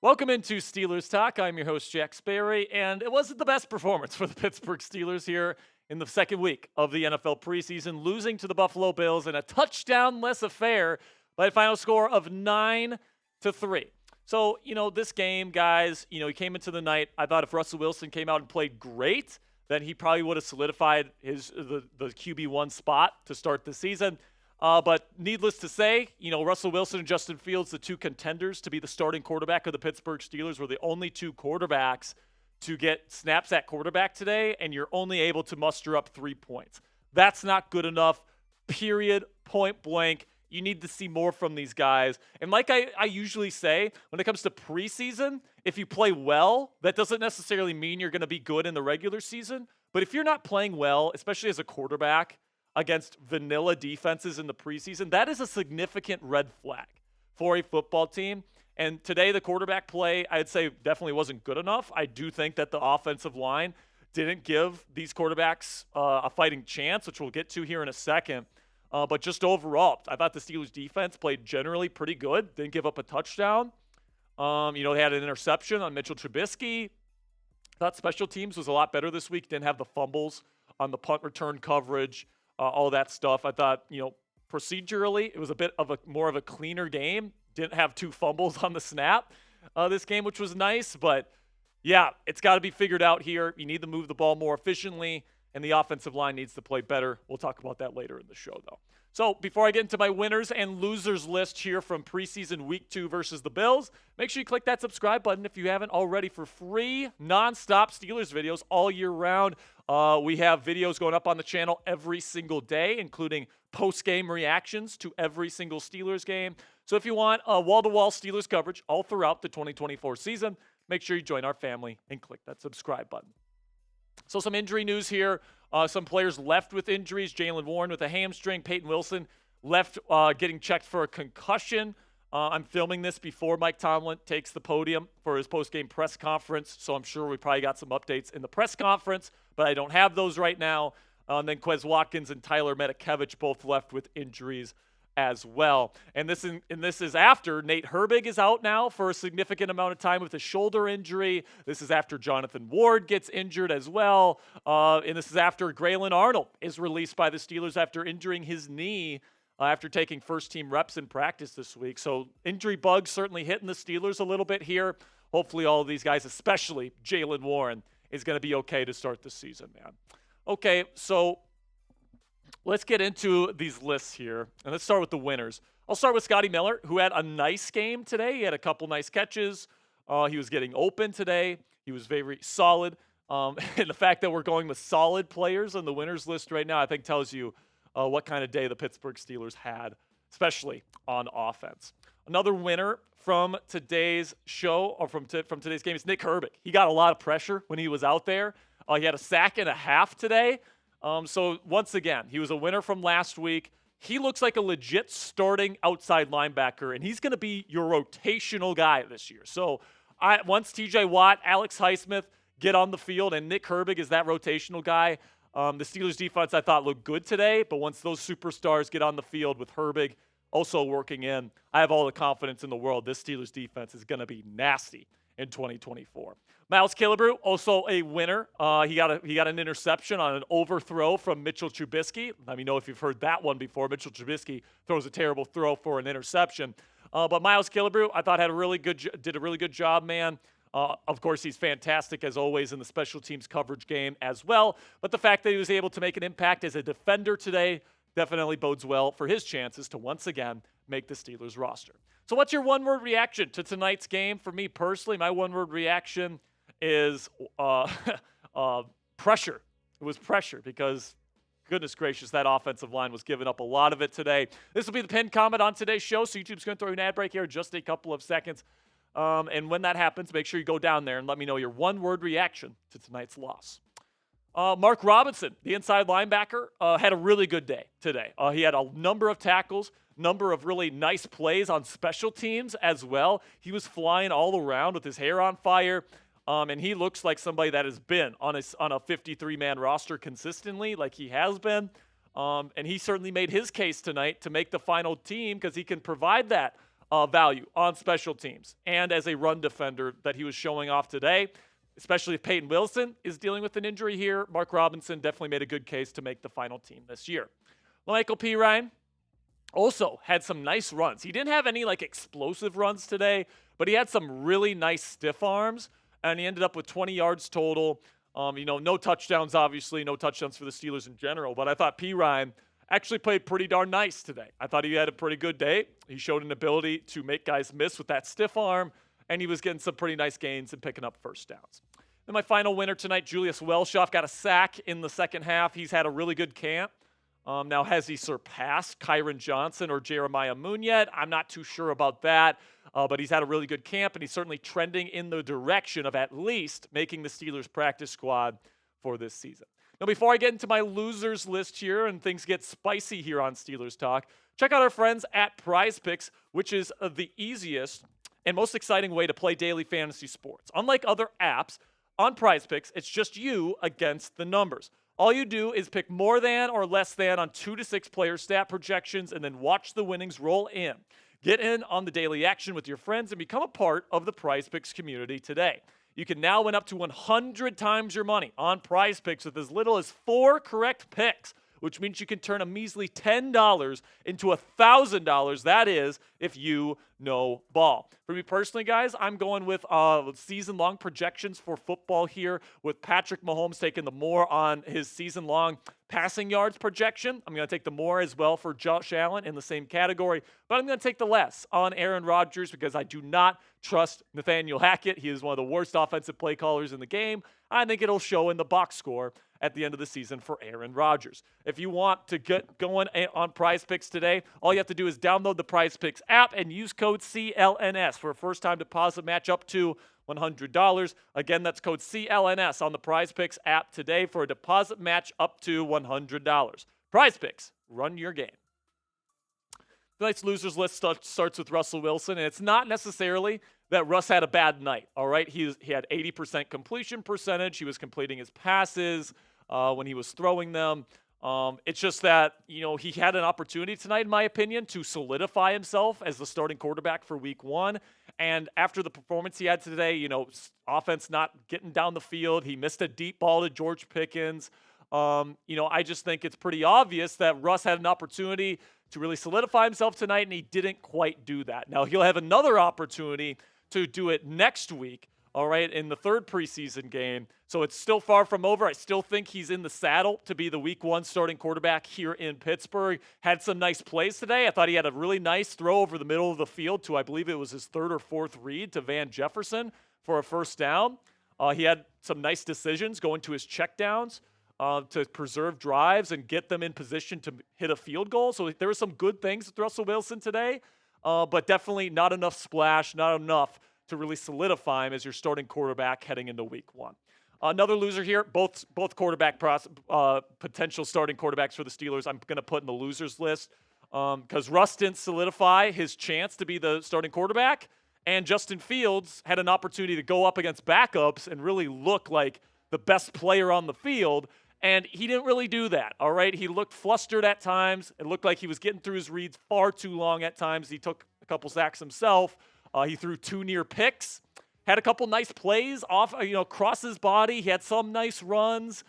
Welcome into Steelers Talk. I'm your host, Jack Sperry, and it wasn't the best performance for the Pittsburgh Steelers here in the second week of the NFL preseason, losing to the Buffalo Bills in a touchdown-less affair by a final score of 9-3. So, this game, guys, he came into the night. I thought if Russell Wilson came out and played great, then he probably would have solidified the QB1 spot to start the season. But needless to say, Russell Wilson and Justin Fields, the two contenders to be the starting quarterback of the Pittsburgh Steelers, were the only two quarterbacks to get snaps at quarterback today, and you're only able to muster up 3 points. That's not good enough, period, point blank. You need to see more from these guys. And like I usually say, when it comes to preseason, if you play well, that doesn't necessarily mean you're going to be good in the regular season. But if you're not playing well, especially as a quarterback, against vanilla defenses in the preseason, that is a significant red flag for a football team. And today, the quarterback play, I'd say, definitely wasn't good enough. I do think that the offensive line didn't give these quarterbacks a fighting chance, which we'll get to here in a second. But just overall, I thought the Steelers' defense played generally pretty good. Didn't give up a touchdown. They had an interception on Mitchell Trubisky. Thought special teams was a lot better this week. Didn't have the fumbles on the punt return coverage. All that stuff. I thought, procedurally, it was a bit of more of a cleaner game. Didn't have two fumbles on the snap this game, which was nice. But, yeah, it's got to be figured out here. You need to move the ball more efficiently, and the offensive line needs to play better. We'll talk about that later in the show, though. So before I get into my winners and losers list here from preseason week 2 versus the Bills, make sure you click that subscribe button if you haven't already for free, nonstop Steelers videos all year round. We have videos going up on the channel every single day, including post-game reactions to every single Steelers game. So if you want wall-to-wall Steelers coverage all throughout the 2024 season, make sure you join our family and click that subscribe button. So some injury news here. Some players left with injuries. Jaylen Warren with a hamstring. Payton Wilson left getting checked for a concussion. I'm filming this before Mike Tomlin takes the podium for his post-game press conference, so I'm sure we probably got some updates in the press conference, but I don't have those right now. And then Quez Watkins and Tyler Metakevich both left with injuries as well. And this is after Nate Herbig is out now for a significant amount of time with a shoulder injury. This is after Jonathan Ward gets injured as well. And this is after Grayland Arnold is released by the Steelers after injuring his knee after taking first-team reps in practice this week. So injury bugs certainly hitting the Steelers a little bit here. Hopefully all of these guys, especially Jaylen Warren, is going to be okay to start the season, man. Okay, so let's get into these lists here, and let's start with the winners. I'll start with Scotty Miller, who had a nice game today. He had a couple nice catches. He was getting open today. He was very solid. And the fact that we're going with solid players on the winners list right now, I think tells you what kind of day the Pittsburgh Steelers had, especially on offense. Another winner from today's show, or from today's game, is Nick Herbig. He got a lot of pressure when he was out there. He had a sack and a half today. So once again, he was a winner from last week. He looks like a legit starting outside linebacker, and he's going to be your rotational guy this year. So once TJ Watt, Alex Highsmith get on the field, and Nick Herbig is that rotational guy, the Steelers defense I thought looked good today, but once those superstars get on the field with Herbig also working in, I have all the confidence in the world this Steelers defense is going to be nasty in 2024. Miles Killebrew, also a winner. He got an interception on an overthrow from Mitchell Trubisky. Let me know if you've heard that one before. Mitchell Trubisky throws a terrible throw for an interception. But Miles Killebrew, I thought did a really good job, man. Of course, he's fantastic, as always, in the special teams coverage game as well. But the fact that he was able to make an impact as a defender today definitely bodes well for his chances to once again make the Steelers roster. So what's your one-word reaction to tonight's game? For me personally, my one-word reaction is pressure. It was pressure because, goodness gracious, that offensive line was giving up a lot of it today. This will be the pinned comment on today's show, so YouTube's going to throw you an ad break here in just a couple of seconds. And when that happens, make sure you go down there and let me know your one-word reaction to tonight's loss. Mark Robinson, the inside linebacker, had a really good day today. He had a number of tackles, number of really nice plays on special teams as well. He was flying all around with his hair on fire. And he looks like somebody that has been on a 53-man roster consistently, like he has been. And he certainly made his case tonight to make the final team because he can provide that value on special teams and as a run defender that he was showing off today, especially if Payton Wilson is dealing with an injury here. Mark Robinson definitely made a good case to make the final team this year. Michael Perine also had some nice runs. He didn't have any explosive runs today, but he had some really nice stiff arms, and he ended up with 20 yards total. No touchdowns, obviously, no touchdowns for the Steelers in general, but I thought Perine actually played pretty darn nice today. I thought he had a pretty good day. He showed an ability to make guys miss with that stiff arm, and he was getting some pretty nice gains and picking up first downs. Then my final winner tonight, Julius Welschoff, got a sack in the second half. He's had a really good camp. Now, has he surpassed Kyron Johnson or Jeremiah Moon yet? I'm not too sure about that, but he's had a really good camp, and he's certainly trending in the direction of at least making the Steelers practice squad for this season. Now, before I get into my losers list here and things get spicy here on Steelers Talk, check out our friends at PrizePicks, which is the easiest and most exciting way to play daily fantasy sports. Unlike other apps, on PrizePicks, it's just you against the numbers. All you do is pick more than or less than on 2 to 6 player stat projections and then watch the winnings roll in. Get in on the daily action with your friends and become a part of the PrizePicks community today. You can now win up to 100 times your money on PrizePicks with as little as 4 correct picks, which means you can turn a measly $10 into $1,000. That is, if you know ball. For me personally, guys, I'm going with season-long projections for football here with Patrick Mahomes taking the more on his season-long passing yards projection. I'm going to take the more as well for Josh Allen in the same category, but I'm going to take the less on Aaron Rodgers because I do not trust Nathaniel Hackett. He is one of the worst offensive play callers in the game. I think it'll show in the box score at the end of the season for Aaron Rodgers. If you want to get going on PrizePicks today, all you have to do is download the PrizePicks app and use code CLNS for a first-time deposit match up to $100. Again, that's code CLNS on the PrizePicks app today for a deposit match up to $100. PrizePicks, run your game. Tonight's losers list starts with Russell Wilson, and it's not necessarily that Russ had a bad night, all right? He had 80% completion percentage. He was completing his passes when he was throwing them. It's just that, he had an opportunity tonight, in my opinion, to solidify himself as the starting quarterback for week 1. And after the performance he had today, offense not getting down the field, he missed a deep ball to George Pickens. I just think it's pretty obvious that Russ had an opportunity to really solidify himself tonight, and he didn't quite do that. Now, he'll have another opportunity to do it next week, all right, in the third preseason game. So it's still far from over. I still think he's in the saddle to be the week 1 starting quarterback here in Pittsburgh. Had some nice plays today. I thought he had a really nice throw over the middle of the field to, I believe it was his 3rd or 4th read to Van Jefferson for a first down. He had some nice decisions going to his checkdowns to preserve drives and get them in position to hit a field goal. So there were some good things with Russell Wilson today, but definitely not enough splash, not enough to really solidify him as your starting quarterback heading into week 1. Another loser here, both quarterback potential starting quarterbacks for the Steelers I'm going to put in the losers list because Russ didn't solidify his chance to be the starting quarterback, and Justin Fields had an opportunity to go up against backups and really look like the best player on the field, and he didn't really do that, all right? He looked flustered at times. It looked like he was getting through his reads far too long at times. He took a couple sacks himself. He threw 2 near picks. Had a couple nice plays off, across his body. He had some nice runs.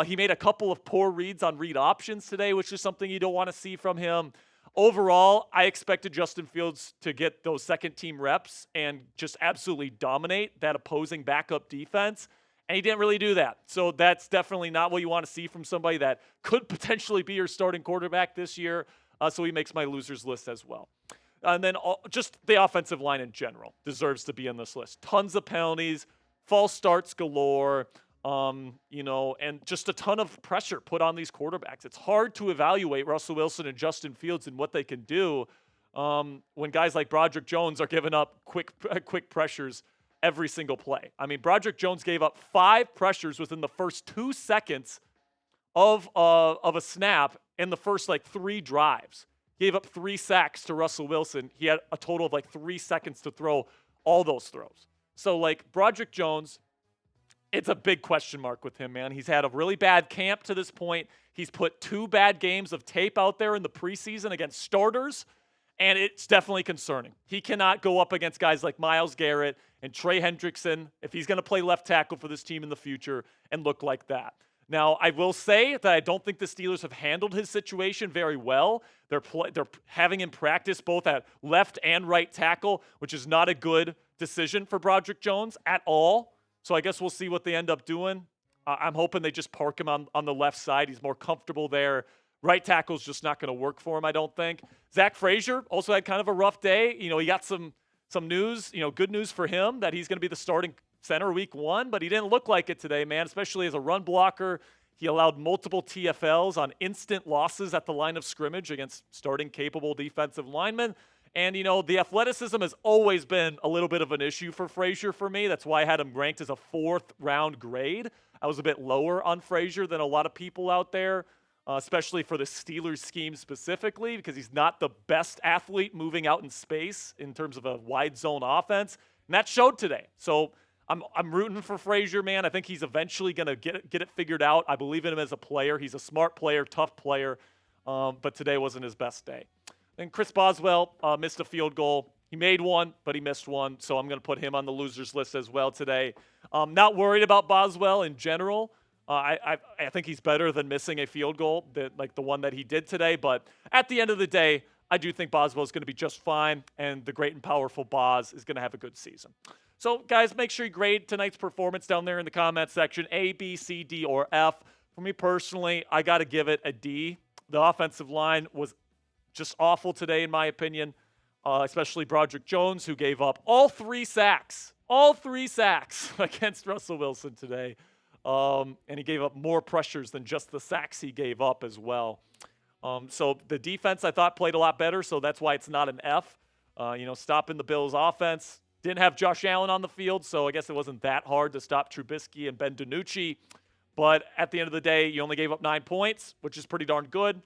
He made a couple of poor reads on read options today, which is something you don't want to see from him. Overall, I expected Justin Fields to get those second-team reps and just absolutely dominate that opposing backup defense, and he didn't really do that. So that's definitely not what you want to see from somebody that could potentially be your starting quarterback this year. So he makes my losers list as well. And then just the offensive line in general deserves to be in this list. Tons of penalties, false starts galore, and just a ton of pressure put on these quarterbacks. It's hard to evaluate Russell Wilson and Justin Fields and what they can do when guys like Broderick Jones are giving up quick pressures every single play. I mean, Broderick Jones gave up 5 pressures within the first 2 seconds of a snap in the first 3 drives. Gave up 3 sacks to Russell Wilson. He had a total of 3 seconds to throw all those throws. So Broderick Jones, it's a big question mark with him, man. He's had a really bad camp to this point. He's put 2 bad games of tape out there in the preseason against starters. And it's definitely concerning. He cannot go up against guys like Myles Garrett and Trey Hendrickson if he's going to play left tackle for this team in the future and look like that. Now, I will say that I don't think the Steelers have handled his situation very well. They're having him practice both at left and right tackle, which is not a good decision for Broderick Jones at all. So I guess we'll see what they end up doing. I'm hoping they just park him on the left side. He's more comfortable there. Right tackle's just not going to work for him, I don't think. Zach Frazier also had kind of a rough day. He got some news, good news for him that he's going to be the starting center week 1, but he didn't look like it today, man, especially as a run blocker. He allowed multiple TFLs on instant losses at the line of scrimmage against starting capable defensive linemen. And, the athleticism has always been a little bit of an issue for Frazier for me. That's why I had him ranked as a 4th-round grade. I was a bit lower on Frazier than a lot of people out there. Especially for the Steelers scheme specifically, because he's not the best athlete moving out in space in terms of a wide zone offense. And that showed today. So I'm rooting for Frazier, man. I think he's eventually going to get it figured out. I believe in him as a player. He's a smart player, tough player. But today wasn't his best day. And Chris Boswell missed a field goal. He made one, but he missed one. So I'm going to put him on the losers list as well today. Not worried about Boswell in general. I think he's better than missing a field goal, like the one that he did today. But at the end of the day, I do think Boswell is going to be just fine, and the great and powerful Boz is going to have a good season. So, guys, make sure you grade tonight's performance down there in the comment section, A, B, C, D, or F. For me personally, I got to give it a D. The offensive line was just awful today, in my opinion, especially Broderick Jones, who gave up all 3 sacks against Russell Wilson today. And he gave up more pressures than just the sacks he gave up as well. So the defense, I thought, played a lot better, so that's why it's not an F. Stopping the Bills' offense. Didn't have Josh Allen on the field, so I guess it wasn't that hard to stop Trubisky and Ben DiNucci. But at the end of the day, you only gave up 9 points, which is pretty darn good.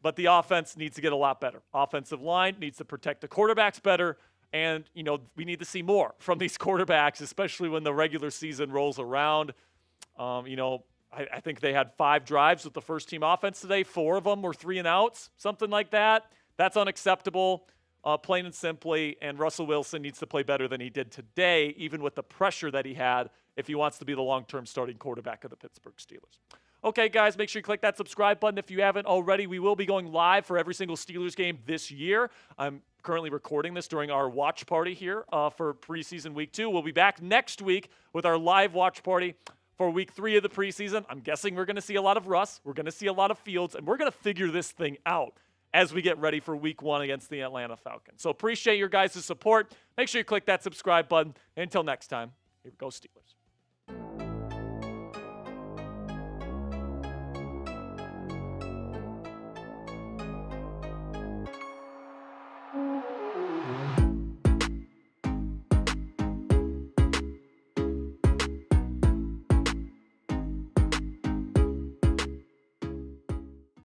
But the offense needs to get a lot better. Offensive line needs to protect the quarterbacks better. And, we need to see more from these quarterbacks, especially when the regular season rolls around. I think they had 5 drives with the first-team offense today. 4 of them were 3-and-outs, something like that. That's unacceptable, plain and simply. And Russell Wilson needs to play better than he did today, even with the pressure that he had, if he wants to be the long-term starting quarterback of the Pittsburgh Steelers. Okay, guys, make sure you click that subscribe button if you haven't already. We will be going live for every single Steelers game this year. I'm currently recording this during our watch party here for preseason week 2. We'll be back next week with our live watch party for week 3 of the preseason. I'm guessing we're going to see a lot of Russ. We're going to see a lot of Fields, and we're going to figure this thing out as we get ready for week 1 against the Atlanta Falcons. So appreciate your guys' support. Make sure you click that subscribe button. And until next time, here we go, Steelers.